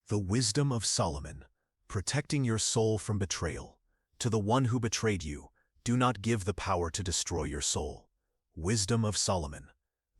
The wisdom of Solomon, protecting your soul from betrayal. To the one who betrayed you, do not give the power to destroy your soul. Wisdom of Solomon,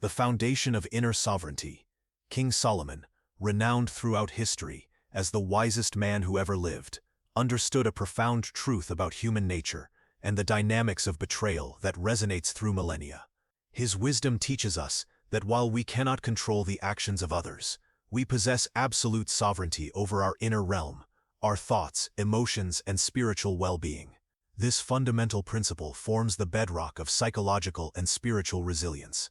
the foundation of inner sovereignty. King Solomon, renowned throughout history as the wisest man who ever lived, understood a profound truth about human nature and the dynamics of betrayal that resonates through millennia. His wisdom teaches us that while we cannot control the actions of others, we possess absolute sovereignty over our inner realm, our thoughts, emotions, and spiritual well-being. This fundamental principle forms the bedrock of psychological and spiritual resilience.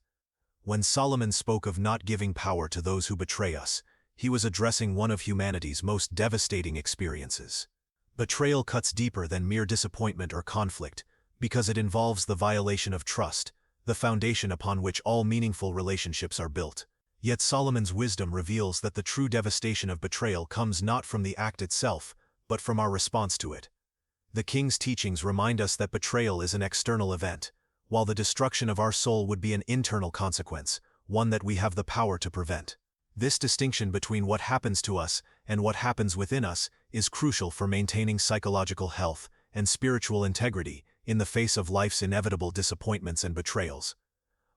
When Solomon spoke of not giving power to those who betray us, he was addressing one of humanity's most devastating experiences. Betrayal cuts deeper than mere disappointment or conflict because it involves the violation of trust, the foundation upon which all meaningful relationships are built. Yet Solomon's wisdom reveals that the true devastation of betrayal comes not from the act itself, but from our response to it. The king's teachings remind us that betrayal is an external event, while the destruction of our soul would be an internal consequence, one that we have the power to prevent. This distinction between what happens to us and what happens within us is crucial for maintaining psychological health and spiritual integrity in the face of life's inevitable disappointments and betrayals.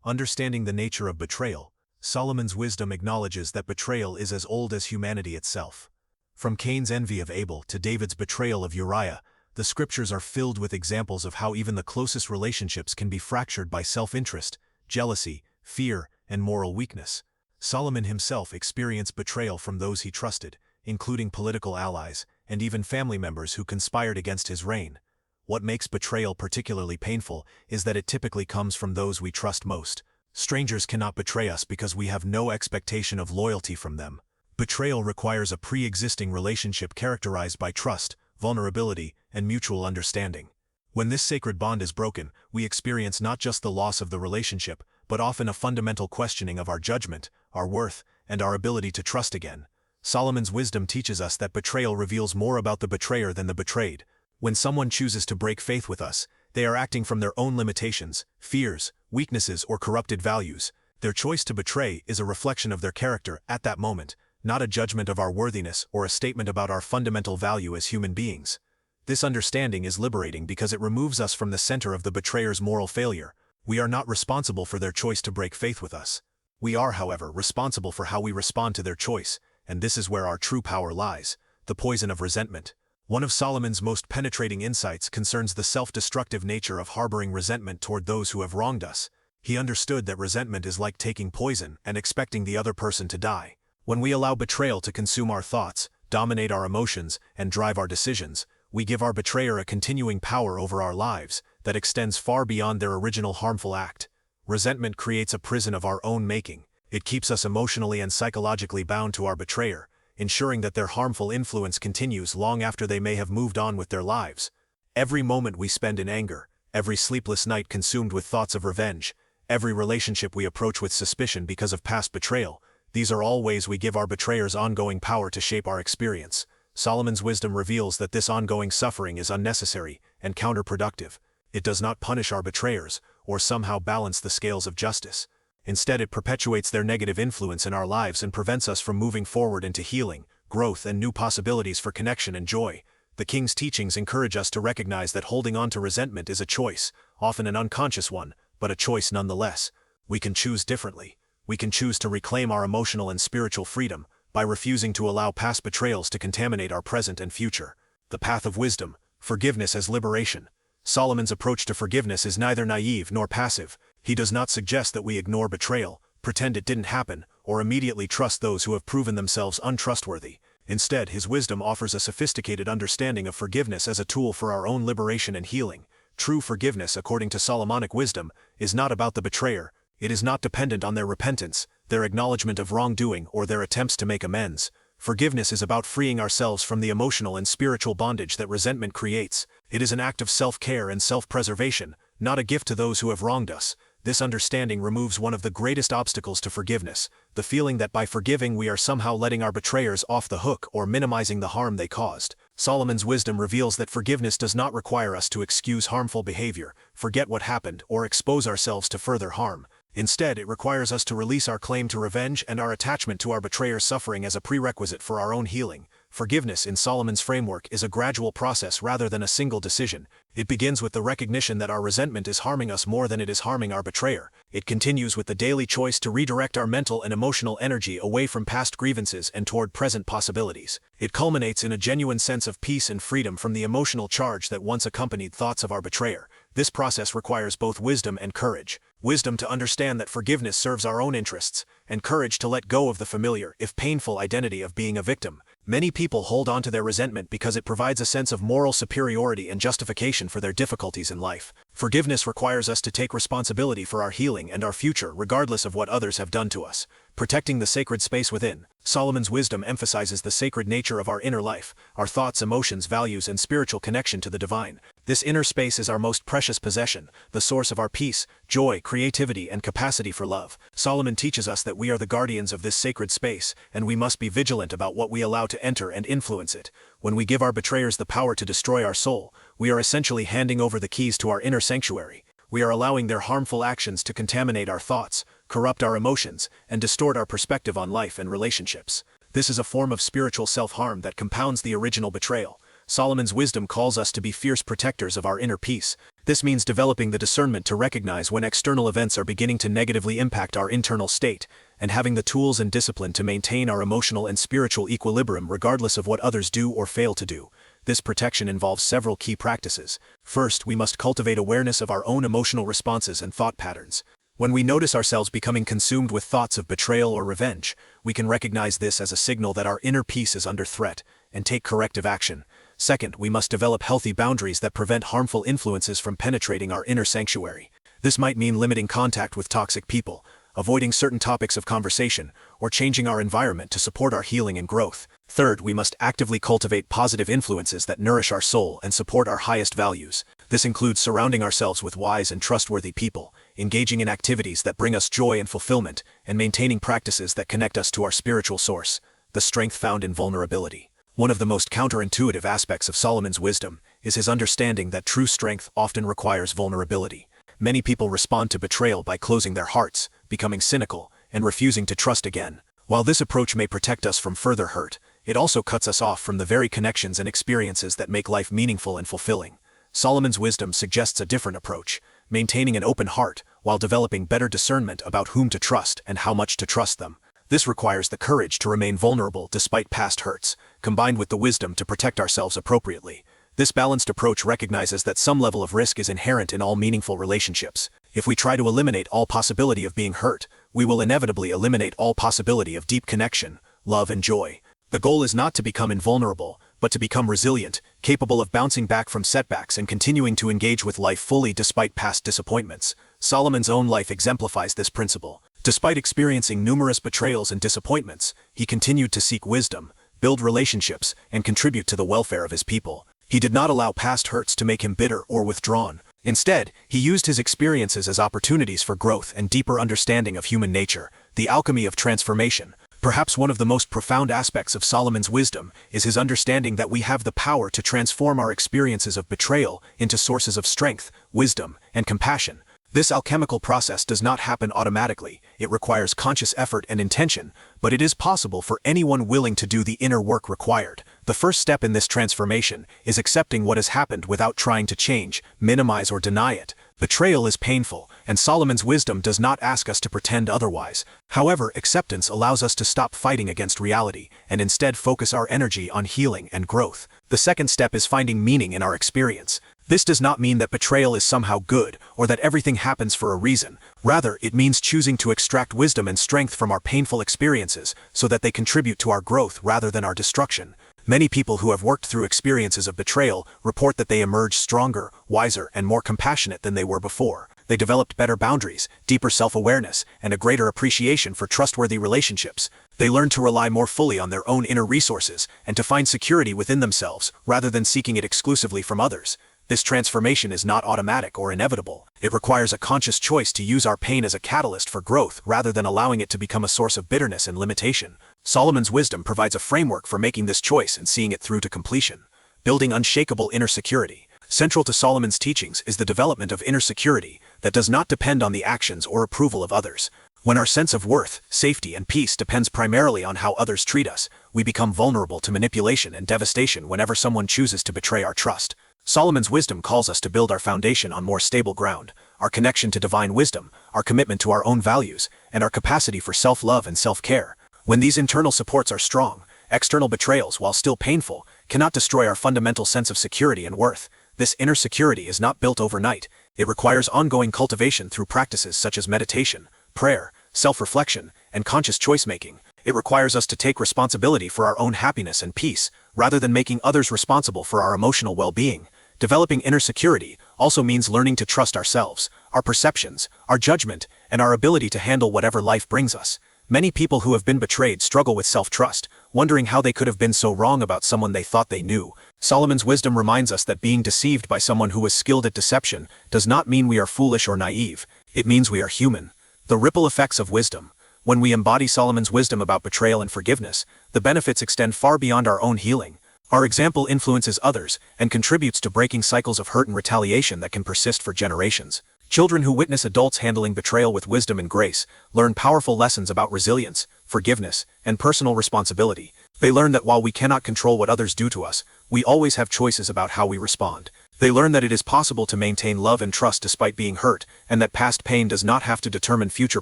Understanding the nature of betrayal, Solomon's wisdom acknowledges that betrayal is as old as humanity itself. From Cain's envy of Abel to David's betrayal of Uriah, the scriptures are filled with examples of how even the closest relationships can be fractured by self-interest, jealousy, fear, and moral weakness. Solomon himself experienced betrayal from those he trusted, including political allies, and even family members who conspired against his reign. What makes betrayal particularly painful is that it typically comes from those we trust most. Strangers cannot betray us because we have no expectation of loyalty from them. Betrayal requires a pre-existing relationship characterized by trust, vulnerability, and mutual understanding. When this sacred bond is broken, we experience not just the loss of the relationship, but often a fundamental questioning of our judgment, our worth, and our ability to trust again. Solomon's wisdom teaches us that betrayal reveals more about the betrayer than the betrayed. When someone chooses to break faith with us, they are acting from their own limitations, fears, weaknesses, or corrupted values. Their choice to betray is a reflection of their character at that moment, not a judgment of our worthiness or a statement about our fundamental value as human beings. This understanding is liberating because it removes us from the center of the betrayer's moral failure. We are not responsible for their choice to break faith with us. We are, however, responsible for how we respond to their choice, and this is where our true power lies: the poison of resentment. One of Solomon's most penetrating insights concerns the self-destructive nature of harboring resentment toward those who have wronged us. He understood that resentment is like taking poison and expecting the other person to die. When we allow betrayal to consume our thoughts, dominate our emotions, and drive our decisions, we give our betrayer a continuing power over our lives that extends far beyond their original harmful act. Resentment creates a prison of our own making. It keeps us emotionally and psychologically bound to our betrayer, ensuring that their harmful influence continues long after they may have moved on with their lives. Every moment we spend in anger, every sleepless night consumed with thoughts of revenge, every relationship we approach with suspicion because of past betrayal, these are all ways we give our betrayers ongoing power to shape our experience. Solomon's wisdom reveals that this ongoing suffering is unnecessary and counterproductive. It does not punish our betrayers or somehow balance the scales of justice. Instead, it perpetuates their negative influence in our lives and prevents us from moving forward into healing, growth, and new possibilities for connection and joy. The king's teachings encourage us to recognize that holding on to resentment is a choice, often an unconscious one, but a choice nonetheless. We can choose differently. We can choose to reclaim our emotional and spiritual freedom by refusing to allow past betrayals to contaminate our present and future. The path of wisdom, forgiveness as liberation. Solomon's approach to forgiveness is neither naive nor passive. He does not suggest that we ignore betrayal, pretend it didn't happen, or immediately trust those who have proven themselves untrustworthy. Instead, his wisdom offers a sophisticated understanding of forgiveness as a tool for our own liberation and healing. True forgiveness, according to Solomonic wisdom, is not about the betrayer. It is not dependent on their repentance, their acknowledgement of wrongdoing, or their attempts to make amends. Forgiveness is about freeing ourselves from the emotional and spiritual bondage that resentment creates. It is an act of self-care and self-preservation, not a gift to those who have wronged us. This understanding removes one of the greatest obstacles to forgiveness, the feeling that by forgiving we are somehow letting our betrayers off the hook or minimizing the harm they caused. Solomon's wisdom reveals that forgiveness does not require us to excuse harmful behavior, forget what happened, or expose ourselves to further harm. Instead, it requires us to release our claim to revenge and our attachment to our betrayer's suffering as a prerequisite for our own healing. Forgiveness in Solomon's framework is a gradual process rather than a single decision. It begins with the recognition that our resentment is harming us more than it is harming our betrayer. It continues with the daily choice to redirect our mental and emotional energy away from past grievances and toward present possibilities. It culminates in a genuine sense of peace and freedom from the emotional charge that once accompanied thoughts of our betrayer. This process requires both wisdom and courage. Wisdom to understand that forgiveness serves our own interests, and courage to let go of the familiar, if painful, identity of being a victim. Many people hold on to their resentment because it provides a sense of moral superiority and justification for their difficulties in life. Forgiveness requires us to take responsibility for our healing and our future, regardless of what others have done to us. Protecting the sacred space within. Solomon's wisdom emphasizes the sacred nature of our inner life, our thoughts, emotions, values, and spiritual connection to the divine. This inner space is our most precious possession, the source of our peace, joy, creativity, and capacity for love. Solomon teaches us that we are the guardians of this sacred space, and we must be vigilant about what we allow to enter and influence it. When we give our betrayers the power to destroy our soul, we are essentially handing over the keys to our inner sanctuary. We are allowing their harmful actions to contaminate our thoughts, corrupt our emotions, and distort our perspective on life and relationships. This is a form of spiritual self-harm that compounds the original betrayal. Solomon's wisdom calls us to be fierce protectors of our inner peace. This means developing the discernment to recognize when external events are beginning to negatively impact our internal state, and having the tools and discipline to maintain our emotional and spiritual equilibrium regardless of what others do or fail to do. This protection involves several key practices. First, we must cultivate awareness of our own emotional responses and thought patterns. When we notice ourselves becoming consumed with thoughts of betrayal or revenge, we can recognize this as a signal that our inner peace is under threat, and take corrective action. Second, we must develop healthy boundaries that prevent harmful influences from penetrating our inner sanctuary. This might mean limiting contact with toxic people, avoiding certain topics of conversation, or changing our environment to support our healing and growth. Third, we must actively cultivate positive influences that nourish our soul and support our highest values. This includes surrounding ourselves with wise and trustworthy people, engaging in activities that bring us joy and fulfillment, and maintaining practices that connect us to our spiritual source, the strength found in vulnerability. One of the most counterintuitive aspects of Solomon's wisdom is his understanding that true strength often requires vulnerability. Many people respond to betrayal by closing their hearts, becoming cynical, and refusing to trust again. While this approach may protect us from further hurt, it also cuts us off from the very connections and experiences that make life meaningful and fulfilling. Solomon's wisdom suggests a different approach, maintaining an open heart while developing better discernment about whom to trust and how much to trust them. This requires the courage to remain vulnerable despite past hurts, combined with the wisdom to protect ourselves appropriately. This balanced approach recognizes that some level of risk is inherent in all meaningful relationships. If we try to eliminate all possibility of being hurt, we will inevitably eliminate all possibility of deep connection, love, and joy. The goal is not to become invulnerable, but to become resilient, capable of bouncing back from setbacks and continuing to engage with life fully despite past disappointments. Solomon's own life exemplifies this principle. Despite experiencing numerous betrayals and disappointments, he continued to seek wisdom, build relationships, and contribute to the welfare of his people. He did not allow past hurts to make him bitter or withdrawn. Instead, he used his experiences as opportunities for growth and deeper understanding of human nature, the alchemy of transformation. Perhaps one of the most profound aspects of Solomon's wisdom is his understanding that we have the power to transform our experiences of betrayal into sources of strength, wisdom, and compassion. This alchemical process does not happen automatically. It requires conscious effort and intention, but it is possible for anyone willing to do the inner work required. The first step in this transformation is accepting what has happened without trying to change, minimize, or deny it. Betrayal is painful, and Solomon's wisdom does not ask us to pretend otherwise. However, acceptance allows us to stop fighting against reality and instead focus our energy on healing and growth. The second step is finding meaning in our experience. This does not mean that betrayal is somehow good or that everything happens for a reason. Rather, it means choosing to extract wisdom and strength from our painful experiences so that they contribute to our growth rather than our destruction. Many people who have worked through experiences of betrayal report that they emerged stronger, wiser, and more compassionate than they were before. They developed better boundaries, deeper self-awareness, and a greater appreciation for trustworthy relationships. They learned to rely more fully on their own inner resources and to find security within themselves rather than seeking it exclusively from others. This transformation is not automatic or inevitable. It requires a conscious choice to use our pain as a catalyst for growth rather than allowing it to become a source of bitterness and limitation. Solomon's wisdom provides a framework for making this choice and seeing it through to completion. Building unshakable inner security. Central to Solomon's teachings is the development of inner security, that does not depend on the actions or approval of others. When our sense of worth, safety, and peace depends primarily on how others treat us, we become vulnerable to manipulation and devastation whenever someone chooses to betray our trust. Solomon's wisdom calls us to build our foundation on more stable ground, our connection to divine wisdom, our commitment to our own values, and our capacity for self-love and self-care. When these internal supports are strong, external betrayals, while still painful, cannot destroy our fundamental sense of security and worth. This inner security is not built overnight. It requires ongoing cultivation through practices such as meditation, prayer, self-reflection, and conscious choice-making. It requires us to take responsibility for our own happiness and peace, rather than making others responsible for our emotional well-being. Developing inner security also means learning to trust ourselves, our perceptions, our judgment, and our ability to handle whatever life brings us. Many people who have been betrayed struggle with self-trust, wondering how they could have been so wrong about someone they thought they knew. Solomon's wisdom reminds us that being deceived by someone who is skilled at deception does not mean we are foolish or naive. It means we are human. The ripple effects of wisdom. When we embody Solomon's wisdom about betrayal and forgiveness, the benefits extend far beyond our own healing. Our example influences others and contributes to breaking cycles of hurt and retaliation that can persist for generations. Children who witness adults handling betrayal with wisdom and grace learn powerful lessons about resilience, forgiveness, and personal responsibility. They learn that while we cannot control what others do to us, we always have choices about how we respond. They learn that it is possible to maintain love and trust despite being hurt, and that past pain does not have to determine future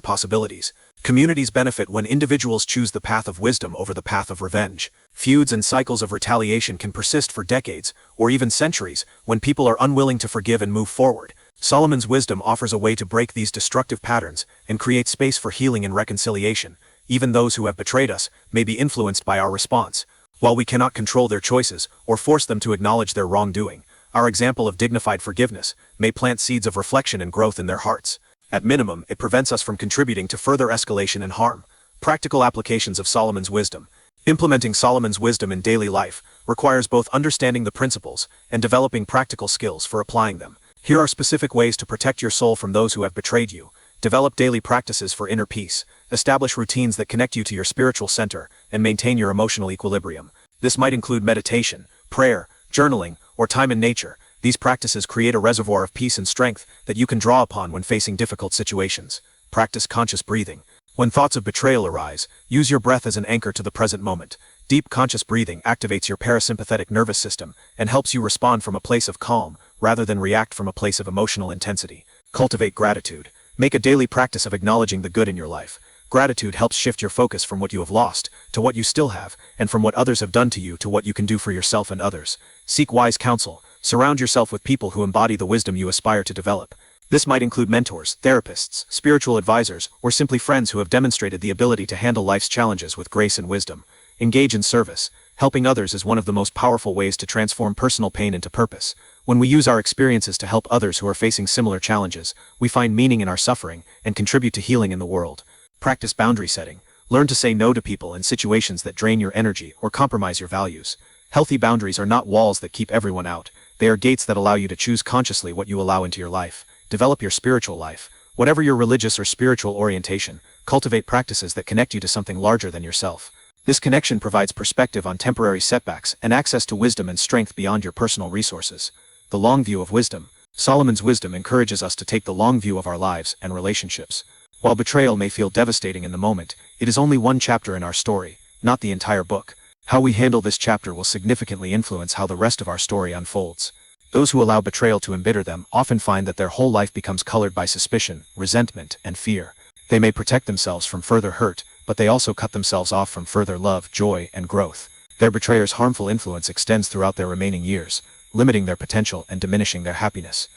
possibilities. Communities benefit when individuals choose the path of wisdom over the path of revenge. Feuds and cycles of retaliation can persist for decades, or even centuries, when people are unwilling to forgive and move forward. Solomon's wisdom offers a way to break these destructive patterns and create space for healing and reconciliation. Even those who have betrayed us may be influenced by our response. While we cannot control their choices or force them to acknowledge their wrongdoing, our example of dignified forgiveness may plant seeds of reflection and growth in their hearts. At minimum, it prevents us from contributing to further escalation and harm. Practical applications of Solomon's wisdom. Implementing Solomon's wisdom in daily life requires both understanding the principles and developing practical skills for applying them. Here are specific ways to protect your soul from those who have betrayed you. Develop daily practices for inner peace. Establish routines that connect you to your spiritual center and maintain your emotional equilibrium. This might include meditation, prayer, journaling, or time in nature. These practices create a reservoir of peace and strength that you can draw upon when facing difficult situations. Practice conscious breathing. When thoughts of betrayal arise, use your breath as an anchor to the present moment. Deep conscious breathing activates your parasympathetic nervous system and helps you respond from a place of calm, rather than react from a place of emotional intensity. Cultivate gratitude. Make a daily practice of acknowledging the good in your life. Gratitude helps shift your focus from what you have lost to what you still have, and from what others have done to you to what you can do for yourself and others. Seek wise counsel. Surround yourself with people who embody the wisdom you aspire to develop. This might include mentors, therapists, spiritual advisors, or simply friends who have demonstrated the ability to handle life's challenges with grace and wisdom. Engage in service. Helping others is one of the most powerful ways to transform personal pain into purpose. When we use our experiences to help others who are facing similar challenges, we find meaning in our suffering and contribute to healing in the world. Practice boundary setting. Learn to say no to people and situations that drain your energy or compromise your values. Healthy boundaries are not walls that keep everyone out. They are gates that allow you to choose consciously what you allow into your life. Develop your spiritual life. Whatever your religious or spiritual orientation, cultivate practices that connect you to something larger than yourself. This connection provides perspective on temporary setbacks and access to wisdom and strength beyond your personal resources. The long view of wisdom. Solomon's wisdom encourages us to take the long view of our lives and relationships. While betrayal may feel devastating in the moment, it is only one chapter in our story, not the entire book. How we handle this chapter will significantly influence how the rest of our story unfolds. Those who allow betrayal to embitter them often find that their whole life becomes colored by suspicion, resentment, and fear. They may protect themselves from further hurt, but they also cut themselves off from further love, joy, and growth. Their betrayer's harmful influence extends throughout their remaining years, limiting their potential and diminishing their happiness.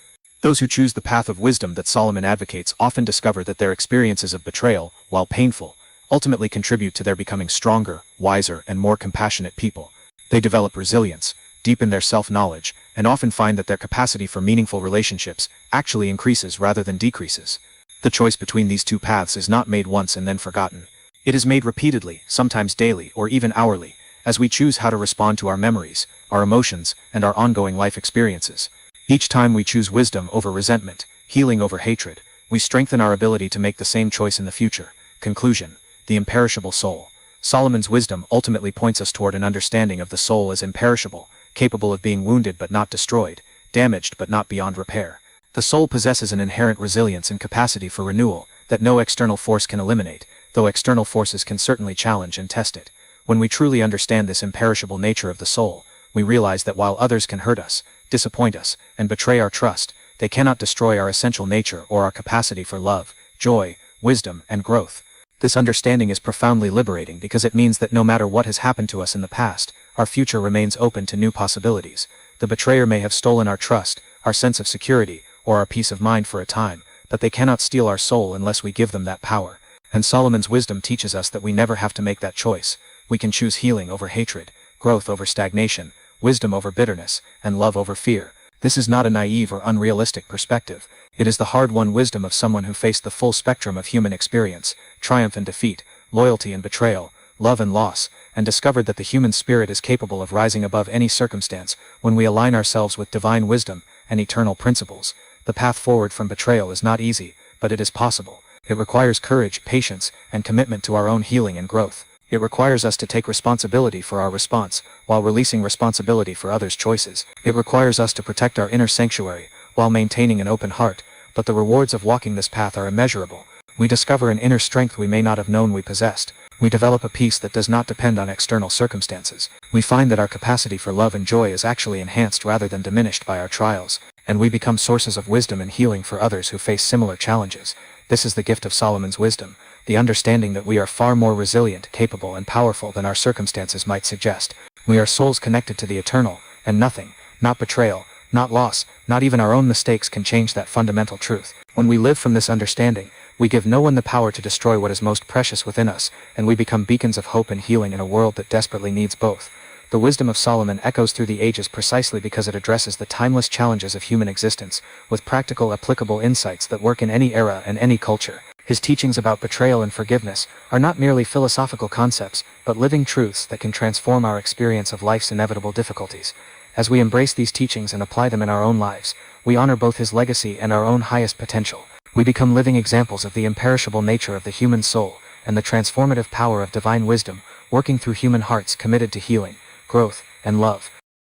Those who choose the path of wisdom that Solomon advocates often discover that their experiences of betrayal, while painful, ultimately contribute to their becoming stronger, wiser, and more compassionate people. They develop resilience, deepen their self-knowledge, and often find that their capacity for meaningful relationships actually increases rather than decreases. The choice between these two paths is not made once and then forgotten. It is made repeatedly, sometimes daily or even hourly, as we choose how to respond to our memories, our emotions, and our ongoing life experiences. Each time we choose wisdom over resentment, healing over hatred, we strengthen our ability to make the same choice in the future. Conclusion: the imperishable soul. Solomon's wisdom ultimately points us toward an understanding of the soul as imperishable, capable of being wounded but not destroyed, damaged but not beyond repair. The soul possesses an inherent resilience and capacity for renewal that no external force can eliminate, though external forces can certainly challenge and test it. When we truly understand this imperishable nature of the soul, we realize that while others can hurt us, disappoint us, and betray our trust, they cannot destroy our essential nature or our capacity for love, joy, wisdom, and growth. This understanding is profoundly liberating because it means that no matter what has happened to us in the past, our future remains open to new possibilities. The betrayer may have stolen our trust, our sense of security, or our peace of mind for a time, but they cannot steal our soul unless we give them that power. And Solomon's wisdom teaches us that we never have to make that choice. We can choose healing over hatred, growth over stagnation, wisdom over bitterness, and love over fear. This is not a naive or unrealistic perspective. It is the hard-won wisdom of someone who faced the full spectrum of human experience, triumph and defeat, loyalty and betrayal, love and loss, and discovered that the human spirit is capable of rising above any circumstance when we align ourselves with divine wisdom and eternal principles. The path forward from betrayal is not easy, but it is possible. It requires courage, patience, and commitment to our own healing and growth. It requires us to take responsibility for our response, while releasing responsibility for others' choices. It requires us to protect our inner sanctuary, while maintaining an open heart, but the rewards of walking this path are immeasurable. We discover an inner strength we may not have known we possessed. We develop a peace that does not depend on external circumstances. We find that our capacity for love and joy is actually enhanced rather than diminished by our trials, and we become sources of wisdom and healing for others who face similar challenges. This is the gift of Solomon's wisdom, the understanding that we are far more resilient, capable, and powerful than our circumstances might suggest. We are souls connected to the eternal, and nothing, not betrayal, not loss, not even our own mistakes can change that fundamental truth. When we live from this understanding, we give no one the power to destroy what is most precious within us, and we become beacons of hope and healing in a world that desperately needs both. The wisdom of Solomon echoes through the ages precisely because it addresses the timeless challenges of human existence, with practical, applicable insights that work in any era and any culture. His teachings about betrayal and forgiveness are not merely philosophical concepts, but living truths that can transform our experience of life's inevitable difficulties. As we embrace these teachings and apply them in our own lives, we honor both his legacy and our own highest potential. We become living examples of the imperishable nature of the human soul, and the transformative power of divine wisdom, working through human hearts committed to healing, growth, and love.